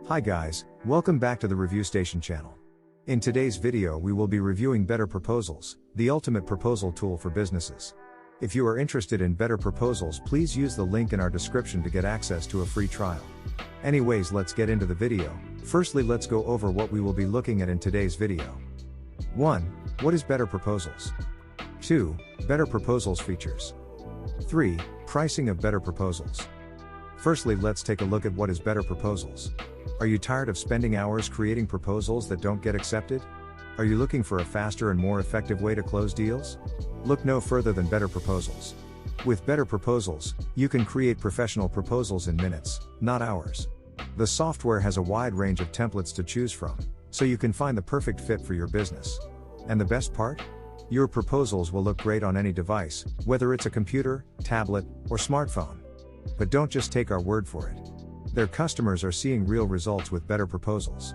Hi guys, welcome back to the Review Station channel. In today's video we will be reviewing BetterProposals, the ultimate proposal tool for businesses. If you are interested in BetterProposals, please use the link in our description to get access to a free trial. Anyways, let's get into the video. Firstly, let's go over what we will be looking at in today's video. 1. What is BetterProposals? 2. BetterProposals features. 3. Pricing of BetterProposals. Firstly, let's take a look at what is BetterProposals. Are you tired of spending hours creating proposals that don't get accepted? Are you looking for a faster and more effective way to close deals? Look no further than BetterProposals. With BetterProposals, you can create professional proposals in minutes, not hours. The software has a wide range of templates to choose from, so you can find the perfect fit for your business. And the best part? Your proposals will look great on any device, whether it's a computer, tablet, or smartphone. But don't just take our word for it. Their customers are seeing real results with BetterProposals.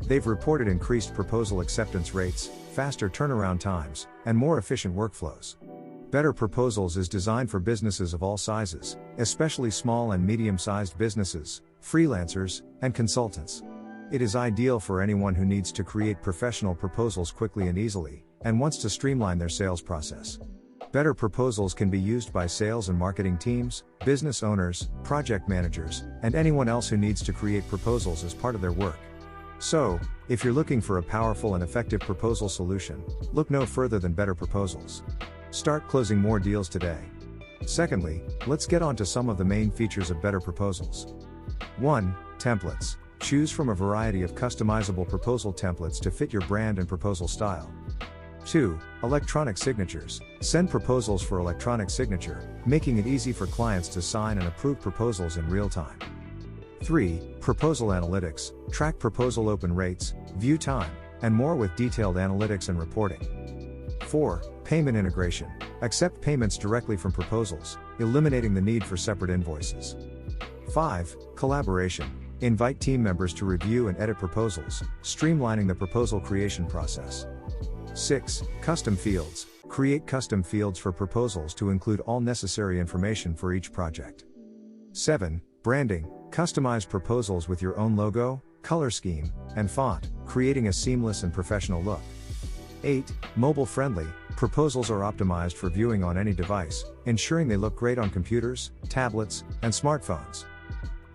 They've reported increased proposal acceptance rates, faster turnaround times, and more efficient workflows. BetterProposals is designed for businesses of all sizes, especially small and medium-sized businesses, freelancers, and consultants. It is ideal for anyone who needs to create professional proposals quickly and easily, and wants to streamline their sales process. BetterProposals can be used by sales and marketing teams, business owners, project managers, and anyone else who needs to create proposals as part of their work. So, if you're looking for a powerful and effective proposal solution, look no further than BetterProposals. Start closing more deals today. Secondly, let's get on to some of the main features of BetterProposals. 1. Templates. Choose from a variety of customizable proposal templates to fit your brand and proposal style. 2. Electronic signatures. Send proposals for electronic signature, making it easy for clients to sign and approve proposals in real time. 3. Proposal analytics. Track proposal open rates, view time, and more with detailed analytics and reporting. 4. Payment integration. Accept payments directly from proposals, eliminating the need for separate invoices. 5. Collaboration. Invite team members to review and edit proposals, streamlining the proposal creation process. 6. Custom fields. Create custom fields for proposals to include all necessary information for each project. 7. Branding. Customize proposals with your own logo, color scheme, and font, creating a seamless and professional look. 8. Mobile friendly. Proposals are optimized for viewing on any device, ensuring they look great on computers, tablets, and smartphones.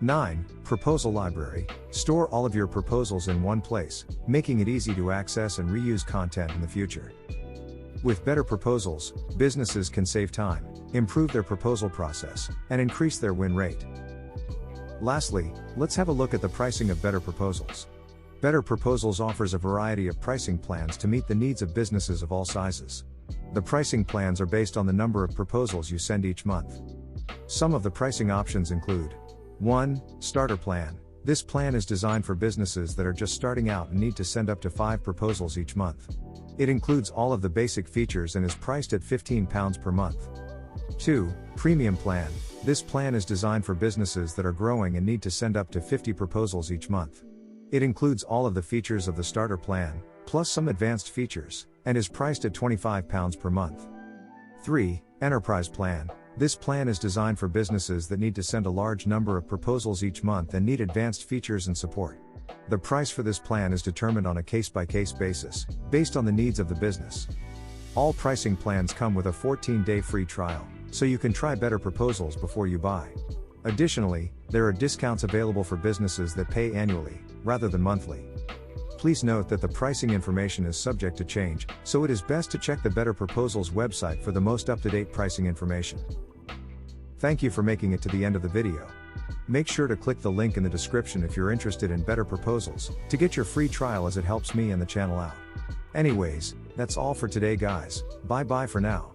9. Proposal library. Store all of your proposals in one place, making it easy to access and reuse content in the future. With BetterProposals, businesses can save time, improve their proposal process, and increase their win rate. Lastly, let's have a look at the pricing of BetterProposals. BetterProposals offers a variety of pricing plans to meet the needs of businesses of all sizes. The pricing plans are based on the number of proposals you send each month. Some of the pricing options include: 1. Starter plan. This plan is designed for businesses that are just starting out and need to send up to 5 proposals each month. It includes all of the basic features and is priced at £15 per month. 2. Premium plan. This plan is designed for businesses that are growing and need to send up to 50 proposals each month. It includes all of the features of the starter plan, plus some advanced features, and is priced at £25 per month. 3. Enterprise plan. This plan is designed for businesses that need to send a large number of proposals each month and need advanced features and support. The price for this plan is determined on a case-by-case basis, based on the needs of the business. All pricing plans come with a 14-day free trial, so you can try BetterProposals before you buy. Additionally, there are discounts available for businesses that pay annually, rather than monthly. Please note that the pricing information is subject to change, so it is best to check the BetterProposals website for the most up-to-date pricing information. Thank you for making it to the end of the video. Make sure to click the link in the description if you're interested in BetterProposals, to get your free trial, as it helps me and the channel out. Anyways, that's all for today guys, bye bye for now.